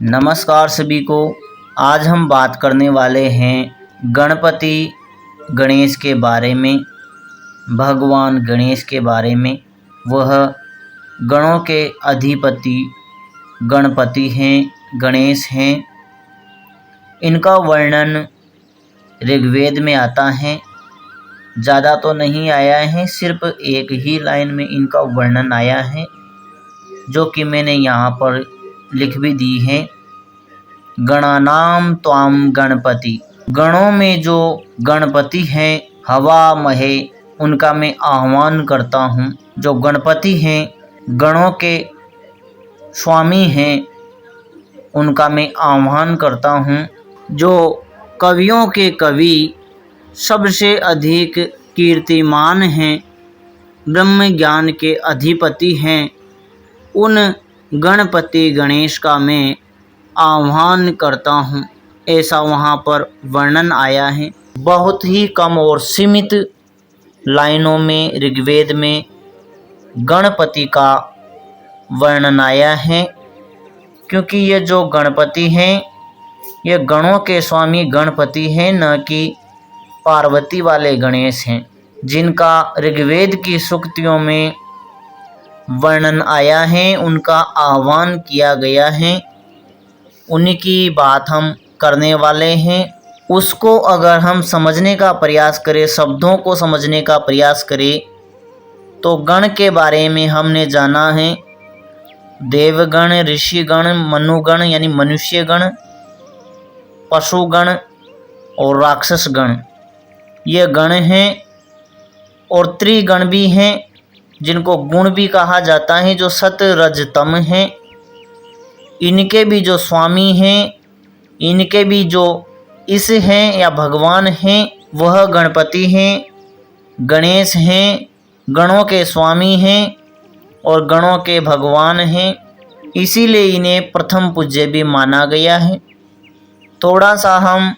नमस्कार सभी को। आज हम बात करने वाले हैं गणपति गणेश के बारे में, भगवान गणेश के बारे में। वह गणों के अधिपति गणपति हैं, गणेश हैं। इनका वर्णन ऋग्वेद में आता है, ज़्यादा तो नहीं आया है, सिर्फ एक ही लाइन में इनका वर्णन आया है जो कि मैंने यहाँ पर लिख भी दी है। गणानाम त्वाम गणपति, गणों में जो गणपति हैं, हवा महे, उनका मैं आह्वान करता हूँ। जो गणपति हैं, गणों के स्वामी हैं, उनका मैं आह्वान करता हूँ। जो कवियों के कवि, सबसे अधिक कीर्तिमान हैं, ब्रह्म ज्ञान के अधिपति हैं, उन गणपति गणेश का मैं आह्वान करता हूँ। ऐसा वहाँ पर वर्णन आया है। बहुत ही कम और सीमित लाइनों में ऋग्वेद में गणपति का वर्णन आया है, क्योंकि ये जो गणपति हैं, ये गणों के स्वामी गणपति हैं, न कि पार्वती वाले गणेश हैं, जिनका ऋग्वेद की सूक्तियों में वर्णन आया है, उनका आह्वान किया गया है। उनकी बात हम करने वाले हैं। उसको अगर हम समझने का प्रयास करें, शब्दों को समझने का प्रयास करें, तो गण के बारे में हमने जाना है। देवगण, ऋषिगण, मनुगण यानी मनुष्यगण, पशुगण और राक्षस गण, ये गण हैं। और त्रिगण भी हैं, जिनको गुण भी कहा जाता है, जो सत रज तम हैं। इनके भी जो स्वामी हैं, इनके भी जो इस हैं या भगवान हैं, वह गणपति हैं, गणेश हैं, गणों के स्वामी हैं और गणों के भगवान हैं। इसीलिए इन्हें प्रथम पूज्य भी माना गया है। थोड़ा सा हम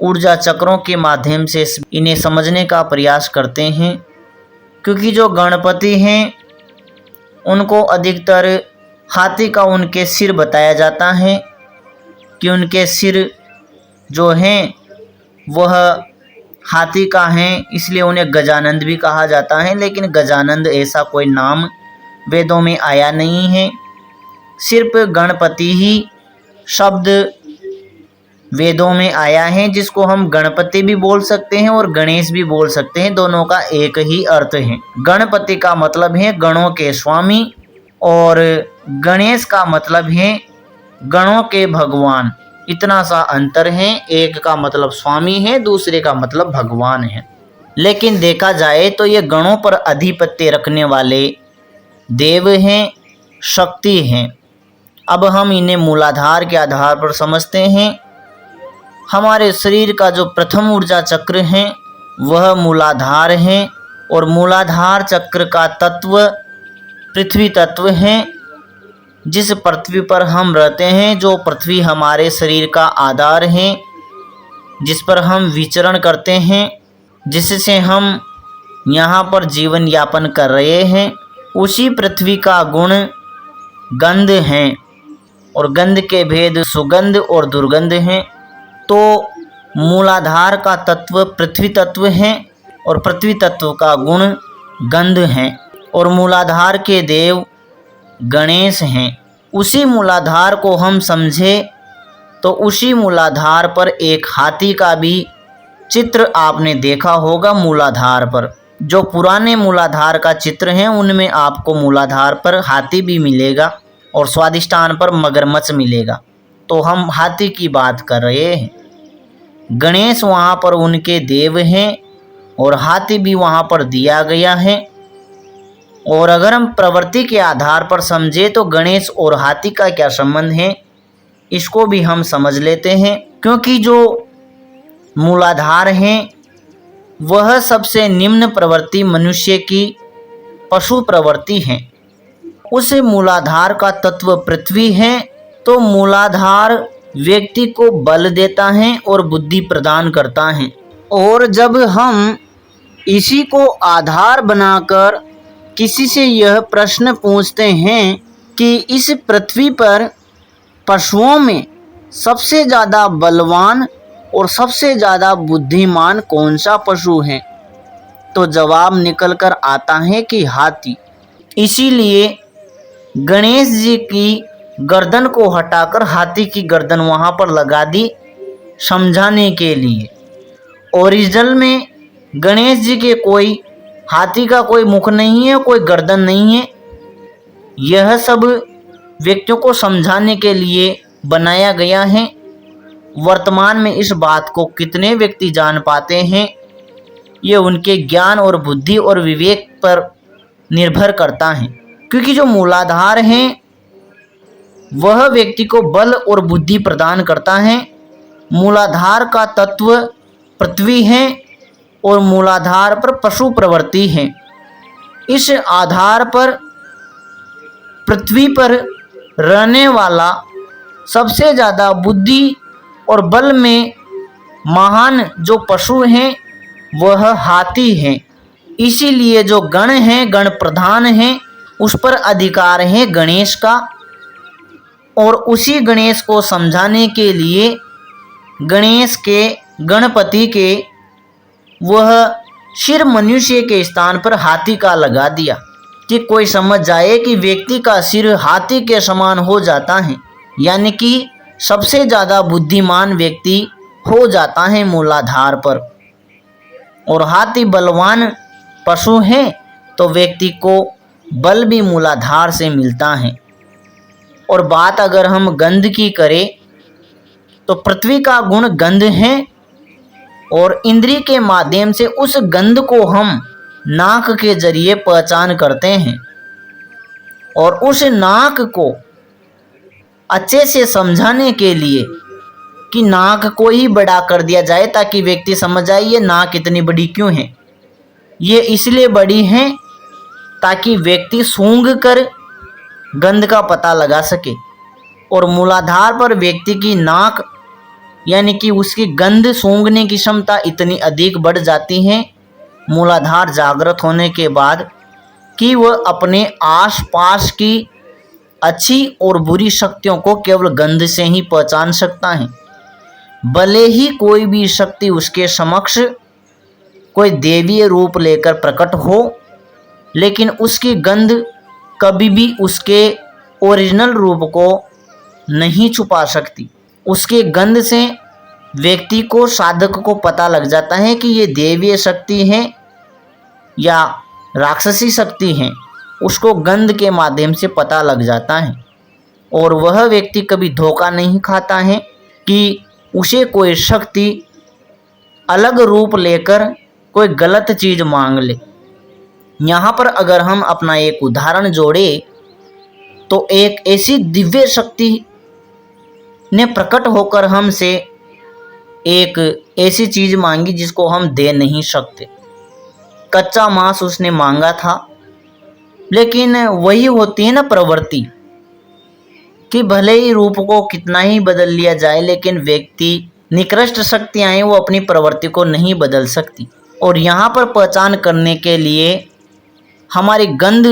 ऊर्जा चक्रों के माध्यम से इन्हें समझने का प्रयास करते हैं, क्योंकि जो गणपति हैं, उनको अधिकतर हाथी का उनके सिर बताया जाता है कि उनके सिर जो हैं वह हाथी का हैं, इसलिए उन्हें गजानंद भी कहा जाता है। लेकिन गजानंद ऐसा कोई नाम वेदों में आया नहीं है। सिर्फ गणपति ही शब्द वेदों में आया है, जिसको हम गणपति भी बोल सकते हैं और गणेश भी बोल सकते हैं। दोनों का एक ही अर्थ है। गणपति का मतलब है गणों के स्वामी और गणेश का मतलब है गणों के भगवान। इतना सा अंतर है। एक का मतलब स्वामी है, दूसरे का मतलब भगवान है। लेकिन देखा जाए तो ये गणों पर आधिपत्य रखने वाले देव हैं, शक्ति हैं। अब हम इन्हें मूलाधार के आधार पर समझते हैं। हमारे शरीर का जो प्रथम ऊर्जा चक्र है वह मूलाधार है, और मूलाधार चक्र का तत्व पृथ्वी तत्व है। जिस पृथ्वी पर हम रहते हैं, जो पृथ्वी हमारे शरीर का आधार है, जिस पर हम विचरण करते हैं, जिससे हम यहाँ पर जीवन यापन कर रहे हैं, उसी पृथ्वी का गुण गंध हैं, और गंध के भेद सुगंध और दुर्गंध हैं। तो मूलाधार का तत्व पृथ्वी तत्व है और पृथ्वी तत्व का गुण गंध है, और मूलाधार के देव गणेश हैं। उसी मूलाधार को हम समझे तो उसी मूलाधार पर एक हाथी का भी चित्र आपने देखा होगा। मूलाधार पर जो पुराने मूलाधार का चित्र हैं, उनमें आपको मूलाधार पर हाथी भी मिलेगा और स्वादिष्टान पर मगरमच्छ मिलेगा। तो हम हाथी की बात कर रहे हैं। गणेश वहाँ पर उनके देव हैं और हाथी भी वहाँ पर दिया गया है। और अगर हम प्रवृत्ति के आधार पर समझे तो गणेश और हाथी का क्या संबंध है, इसको भी हम समझ लेते हैं। क्योंकि जो मूलाधार हैं वह सबसे निम्न प्रवृत्ति मनुष्य की पशु प्रवृत्ति है। उस मूलाधार का तत्व पृथ्वी है, तो मूलाधार व्यक्ति को बल देता है और बुद्धि प्रदान करता है। और जब हम इसी को आधार बनाकर किसी से यह प्रश्न पूछते हैं कि इस पृथ्वी पर पशुओं में सबसे ज़्यादा बलवान और सबसे ज़्यादा बुद्धिमान कौन सा पशु है? तो जवाब निकल कर आता है कि हाथी। इसीलिए गणेश जी की गर्दन को हटाकर हाथी की गर्दन वहाँ पर लगा दी समझाने के लिए। ओरिजिनल में गणेश जी के कोई हाथी का कोई मुख नहीं है, कोई गर्दन नहीं है। यह सब व्यक्तियों को समझाने के लिए बनाया गया है। वर्तमान में इस बात को कितने व्यक्ति जान पाते हैं, ये उनके ज्ञान और बुद्धि और विवेक पर निर्भर करता है। क्योंकि जो मूलाधार है वह व्यक्ति को बल और बुद्धि प्रदान करता है। मूलाधार का तत्व पृथ्वी है और मूलाधार पर पशु प्रवृत्ति है। इस आधार पर पृथ्वी पर रहने वाला सबसे ज़्यादा बुद्धि और बल में महान जो पशु हैं वह हाथी है। इसीलिए जो गण हैं, गण प्रधान हैं, उस पर अधिकार है गणेश का। और उसी गणेश को समझाने के लिए गणेश के गणपति के वह सिर मनुष्य के स्थान पर हाथी का लगा दिया कि कोई समझ जाए कि व्यक्ति का सिर हाथी के समान हो जाता है, यानी कि सबसे ज़्यादा बुद्धिमान व्यक्ति हो जाता है मूलाधार पर। और हाथी बलवान पशु है तो व्यक्ति को बल भी मूलाधार से मिलता है। और बात अगर हम गंध की करें तो पृथ्वी का गुण गंध है और इंद्रिय के माध्यम से उस गंध को हम नाक के जरिए पहचान करते हैं। और उस नाक को अच्छे से समझाने के लिए कि नाक को ही बड़ा कर दिया जाए ताकि व्यक्ति समझ जाए ये नाक इतनी बड़ी क्यों है। ये इसलिए बड़ी है ताकि व्यक्ति सूंघ कर गंध का पता लगा सके। और मूलाधार पर व्यक्ति की नाक यानी कि उसकी गंध सूंघने की क्षमता इतनी अधिक बढ़ जाती है मूलाधार जागृत होने के बाद कि वह अपने आसपास की अच्छी और बुरी शक्तियों को केवल गंध से ही पहचान सकता है। भले ही कोई भी शक्ति उसके समक्ष कोई देवीय रूप लेकर प्रकट हो, लेकिन उसकी गंध कभी भी उसके ओरिजिनल रूप को नहीं छुपा सकती। उसके गंध से व्यक्ति को, साधक को पता लग जाता है कि ये देवीय शक्ति है या राक्षसी शक्ति है। उसको गंध के माध्यम से पता लग जाता है। और वह व्यक्ति कभी धोखा नहीं खाता है कि उसे कोई शक्ति अलग रूप लेकर कोई गलत चीज़ मांग ले। यहाँ पर अगर हम अपना एक उदाहरण जोड़े तो एक ऐसी दिव्य शक्ति ने प्रकट होकर हमसे एक ऐसी चीज़ मांगी जिसको हम दे नहीं सकते। कच्चा मांस उसने मांगा था, लेकिन वही होती है ना प्रवृत्ति कि भले ही रूप को कितना ही बदल लिया जाए लेकिन व्यक्ति निकृष्ट शक्तियाँ हैं वो अपनी प्रवृत्ति को नहीं बदल सकती। और यहाँ पर पहचान करने के लिए हमारी गंध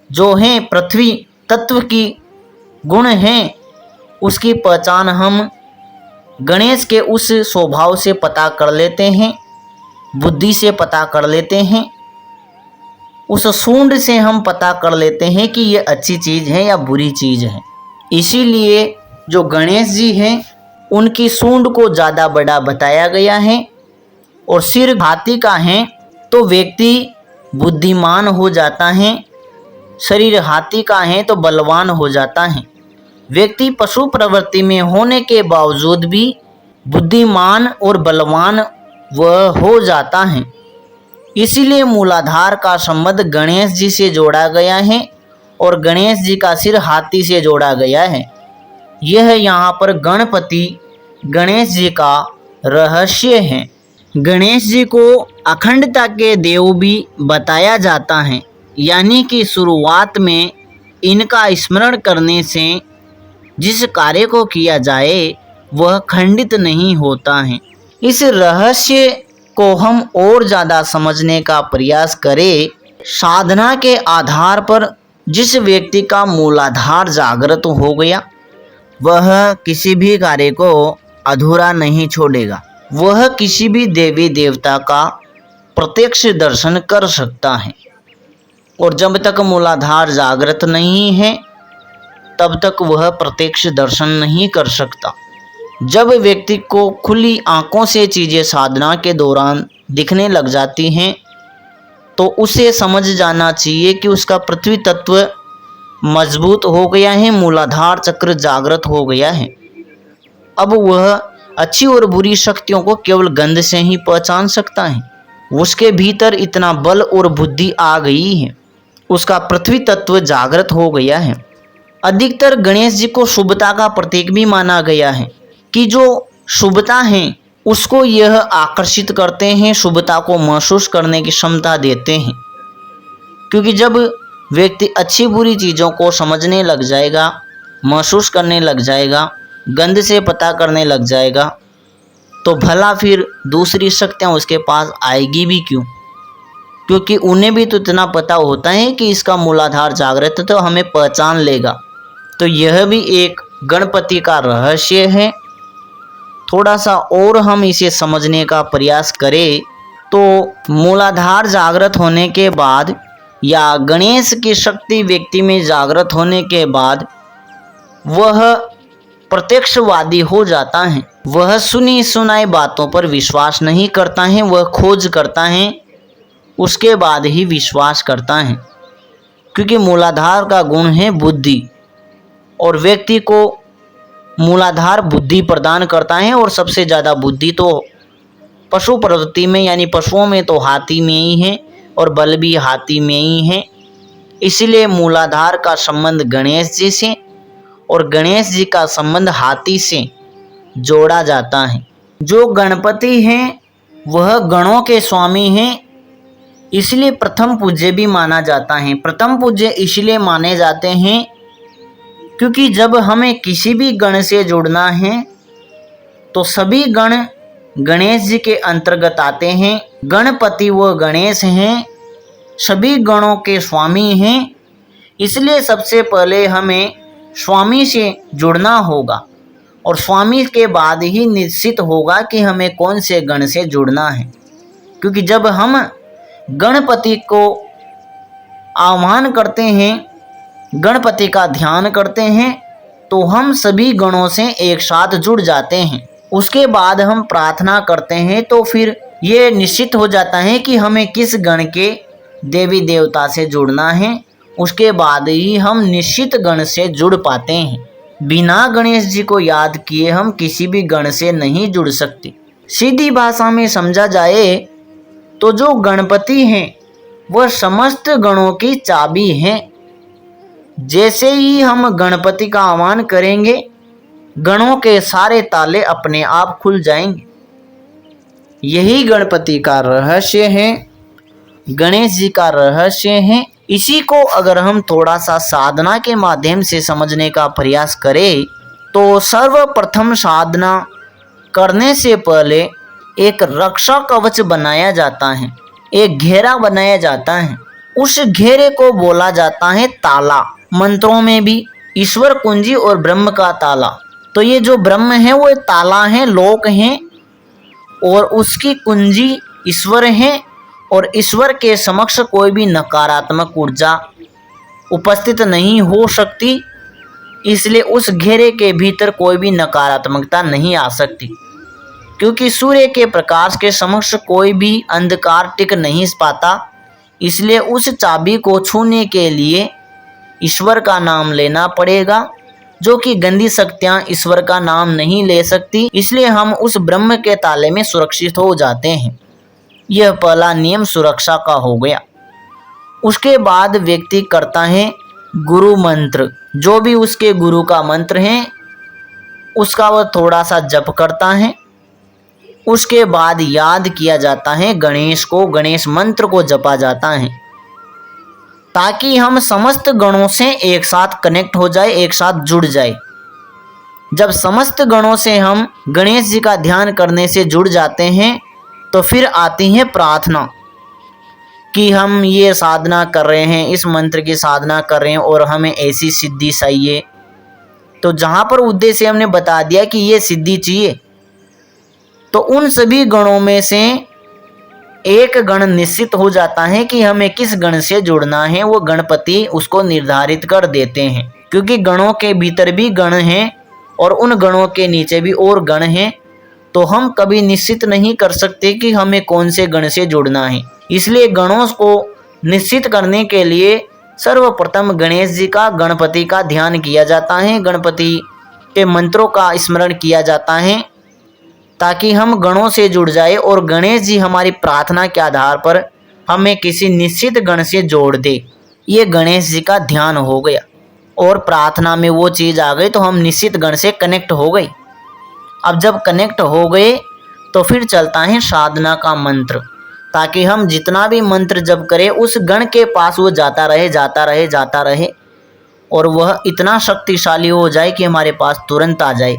जो है पृथ्वी तत्व की गुण हैं, उसकी पहचान हम गणेश के उस स्वभाव से पता कर लेते हैं, बुद्धि से पता कर लेते हैं, उस सूंड से हम पता कर लेते हैं कि ये अच्छी चीज़ है या बुरी चीज़ है। इसीलिए जो गणेश जी हैं उनकी सूंड को ज़्यादा बड़ा बताया गया है। और सिर हाथी का है तो व्यक्ति बुद्धिमान हो जाता है, शरीर हाथी का है तो बलवान हो जाता है। व्यक्ति पशु प्रवृत्ति में होने के बावजूद भी बुद्धिमान और बलवान वह हो जाता है। इसीलिए मूलाधार का संबंध गणेश जी से जोड़ा गया है और गणेश जी का सिर हाथी से जोड़ा गया है। यह यहाँ पर गणपति गणेश जी का रहस्य है। गणेश जी को अखंडता के देव भी बताया जाता है, यानी कि शुरुआत में इनका स्मरण करने से जिस कार्य को किया जाए वह खंडित नहीं होता है। इस रहस्य को हम और ज़्यादा समझने का प्रयास करें। साधना के आधार पर जिस व्यक्ति का मूलाधार जागृत हो गया वह किसी भी कार्य को अधूरा नहीं छोड़ेगा। वह किसी भी देवी देवता का प्रत्यक्ष दर्शन कर सकता है। और जब तक मूलाधार जागृत नहीं है तब तक वह प्रत्यक्ष दर्शन नहीं कर सकता। जब व्यक्ति को खुली आंखों से चीज़ें साधना के दौरान दिखने लग जाती हैं तो उसे समझ जाना चाहिए कि उसका पृथ्वी तत्व मजबूत हो गया है, मूलाधार चक्र जागृत हो गया है। अब वह अच्छी और बुरी शक्तियों को केवल गंध से ही पहचान सकता है। उसके भीतर इतना बल और बुद्धि आ गई है, उसका पृथ्वी तत्व जागृत हो गया है। अधिकतर गणेश जी को शुभता का प्रतीक भी माना गया है कि जो शुभता है उसको यह आकर्षित करते हैं, शुभता को महसूस करने की क्षमता देते हैं। क्योंकि जब व्यक्ति अच्छी बुरी चीज़ों को समझने लग जाएगा, महसूस करने लग जाएगा, गंध से पता करने लग जाएगा, तो भला फिर दूसरी शक्तियाँ उसके पास आएगी भी क्यों? क्योंकि उन्हें भी तो इतना पता होता है कि इसका मूलाधार जागृत है तो हमें पहचान लेगा। तो यह भी एक गणपति का रहस्य है। थोड़ा सा और हम इसे समझने का प्रयास करें तो मूलाधार जागृत होने के बाद या गणेश की शक्ति व्यक्ति में जागृत होने के बाद वह प्रत्यक्षवादी हो जाता है। वह सुनी सुनाई बातों पर विश्वास नहीं करता है, वह खोज करता है, उसके बाद ही विश्वास करता है। क्योंकि मूलाधार का गुण है बुद्धि और व्यक्ति को मूलाधार बुद्धि प्रदान करता है। और सबसे ज़्यादा बुद्धि तो पशु प्रवृत्ति में यानी पशुओं में तो हाथी में ही है और बल भी हाथी में ही है। इसलिए मूलाधार का संबंध गणेश जी से और गणेश जी का संबंध हाथी से जोड़ा जाता है। जो गणपति हैं वह गणों के स्वामी हैं, इसलिए प्रथम पूज्य भी माना जाता है। प्रथम पूज्य इसलिए माने जाते हैं क्योंकि जब हमें किसी भी गण से जुड़ना है तो सभी गण गणेश जी के अंतर्गत आते हैं। गणपति व गणेश हैं, सभी गणों के स्वामी हैं। इसलिए सबसे पहले हमें स्वामी से जुड़ना होगा और स्वामी के बाद ही निश्चित होगा कि हमें कौन से गण से जुड़ना है। क्योंकि जब हम गणपति को आह्वान करते हैं, गणपति का ध्यान करते हैं तो हम सभी गणों से एक साथ जुड़ जाते हैं। उसके बाद हम प्रार्थना करते हैं तो फिर ये निश्चित हो जाता है कि हमें किस गण के देवी देवता से जुड़ना है। उसके बाद ही हम निश्चित गण से जुड़ पाते हैं। बिना गणेश जी को याद किए हम किसी भी गण से नहीं जुड़ सकते। सीधी भाषा में समझा जाए तो जो गणपति हैं वह समस्त गणों की चाबी हैं। जैसे ही हम गणपति का आह्वान करेंगे गणों के सारे ताले अपने आप खुल जाएंगे। यही गणपति का रहस्य है, गणेश जी का रहस्य है। इसी को अगर हम थोड़ा सा साधना के माध्यम से समझने का प्रयास करें तो सर्वप्रथम साधना करने से पहले एक रक्षा कवच बनाया जाता है, एक घेरा बनाया जाता है। उस घेरे को बोला जाता है ताला। मंत्रों में भी ईश्वर कुंजी और ब्रह्म का ताला। तो ये जो ब्रह्म है वो ताला है, लोक हैं, और उसकी कुंजी ईश्वर है। और ईश्वर के समक्ष कोई भी नकारात्मक ऊर्जा उपस्थित नहीं हो सकती, इसलिए उस घेरे के भीतर कोई भी नकारात्मकता नहीं आ सकती। क्योंकि सूर्य के प्रकाश के समक्ष कोई भी अंधकार टिक नहीं पाता, इसलिए उस चाबी को छूने के लिए ईश्वर का नाम लेना पड़ेगा, जो कि गंदी शक्तियाँ ईश्वर का नाम नहीं ले सकती। इसलिए हम उस ब्रह्म के ताले में सुरक्षित हो जाते हैं। यह पहला नियम सुरक्षा का हो गया। उसके बाद व्यक्ति करता है गुरु मंत्र, जो भी उसके गुरु का मंत्र है उसका वह थोड़ा सा जप करता है। उसके बाद याद किया जाता है गणेश को, गणेश मंत्र को जपा जाता है ताकि हम समस्त गणों से एक साथ कनेक्ट हो जाए, एक साथ जुड़ जाए। जब समस्त गणों से हम गणेश जी का ध्यान करने से जुड़ जाते हैं तो फिर आती है प्रार्थना कि हम ये साधना कर रहे हैं, इस मंत्र की साधना कर रहे हैं और हमें ऐसी सिद्धि चाहिए, तो जहाँ पर उद्देश्य हमने बता दिया कि ये सिद्धि चाहिए, तो उन सभी गणों में से एक गण निश्चित हो जाता है कि हमें किस गण से जुड़ना है। वो गणपति उसको निर्धारित कर देते हैं, क्योंकि गणों के भीतर भी गण हैं और उन गणों के नीचे भी और गण हैं, तो हम कभी निश्चित नहीं कर सकते कि हमें कौन से गण से जुड़ना है। इसलिए गणों को निश्चित करने के लिए सर्वप्रथम गणेश जी का, गणपति का ध्यान किया जाता है, गणपति के मंत्रों का स्मरण किया जाता है, ताकि हम गणों से जुड़ जाए और गणेश जी हमारी प्रार्थना के आधार पर हमें किसी निश्चित गण से जोड़ दे। ये गणेश जी का ध्यान हो गया और प्रार्थना में वो चीज़ आ गई तो हम निश्चित गण से कनेक्ट हो गए। अब जब कनेक्ट हो गए तो फिर चलता है साधना का मंत्र, ताकि हम जितना भी मंत्र जप करें उस गण के पास वो जाता रहे जाता रहे जाता रहे और वह इतना शक्तिशाली हो जाए कि हमारे पास तुरंत आ जाए।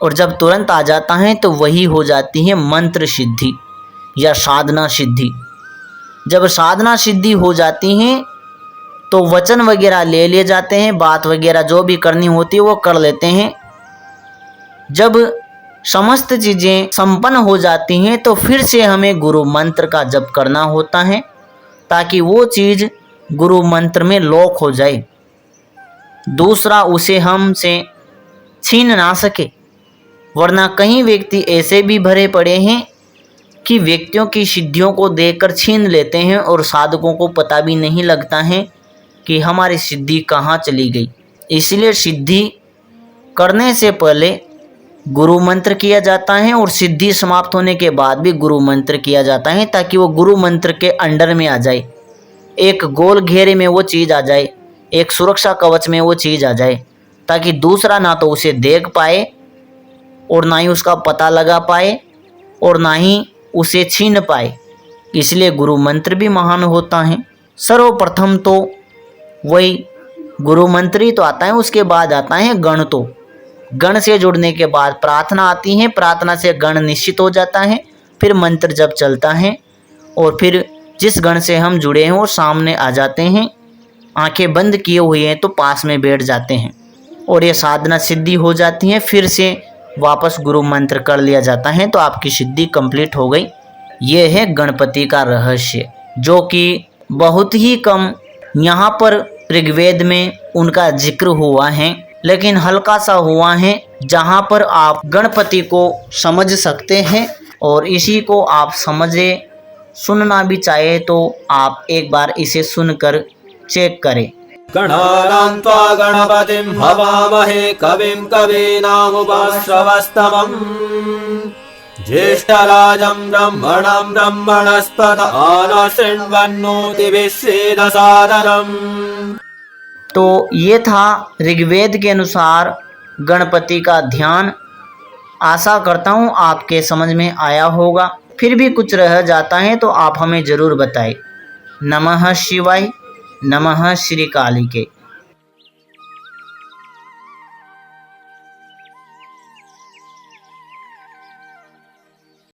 और जब तुरंत आ जाता है तो वही हो जाती है मंत्र सिद्धि या साधना सिद्धि। जब साधना सिद्धि हो जाती है तो वचन वगैरह ले लिए जाते हैं, बात वगैरह जो भी करनी होती है वो कर लेते हैं। जब समस्त चीज़ें संपन्न हो जाती हैं तो फिर से हमें गुरु मंत्र का जप करना होता है, ताकि वो चीज़ गुरु मंत्र में लॉक हो जाए, दूसरा उसे हमसे छीन ना सके। वरना कई व्यक्ति ऐसे भी भरे पड़े हैं कि व्यक्तियों की सिद्धियों को देखकर छीन लेते हैं और साधकों को पता भी नहीं लगता है कि हमारी सिद्धि कहाँ चली गई। इसलिए सिद्धि करने से पहले गुरु मंत्र किया जाता है और सिद्धि समाप्त होने के बाद भी गुरु मंत्र किया जाता है, ताकि वो गुरु मंत्र के अंडर में आ जाए, एक गोल घेरे में वो चीज़ आ जाए, एक सुरक्षा कवच में वो चीज़ आ जाए, ताकि दूसरा ना तो उसे देख पाए और ना ही उसका पता लगा पाए और ना ही उसे छीन पाए। इसलिए गुरु मंत्र भी महान होता है। सर्वप्रथम तो वही गुरु मंत्र ही तो आता है, उसके बाद आता है गण। तो गण से जुड़ने के बाद प्रार्थना आती है, प्रार्थना से गण निश्चित हो जाता है, फिर मंत्र जब चलता है और फिर जिस गण से हम जुड़े हैं वो सामने आ जाते हैं, आंखें बंद किए हुए हैं तो पास में बैठ जाते हैं और ये साधना सिद्धि हो जाती है। फिर से वापस गुरु मंत्र कर लिया जाता है तो आपकी सिद्धि कंप्लीट हो गई। ये है गणपति का रहस्य, जो कि बहुत ही कम यहाँ पर ऋग्वेद में उनका जिक्र हुआ है, लेकिन हल्का सा हुआ है, जहाँ पर आप गणपति को समझ सकते हैं। और इसी को आप समझे, सुनना भी चाहे तो आप एक बार इसे सुनकर चेक करें। गणानां त्वा गणपतिं हवामहे कविं कवीनामुपश्रवस्तमम् ज्येष्ठराजं ब्रह्मणं ब्रह्मणस्पत आनशृण्वन्नोतिभिः सेदसादरम्। तो ये था ऋग्वेद के अनुसार गणपति का ध्यान। आशा करता हूँ आपके समझ में आया होगा। फिर भी कुछ रह जाता है तो आप हमें ज़रूर बताएं। नमः शिवाय। नमः श्री कालिके।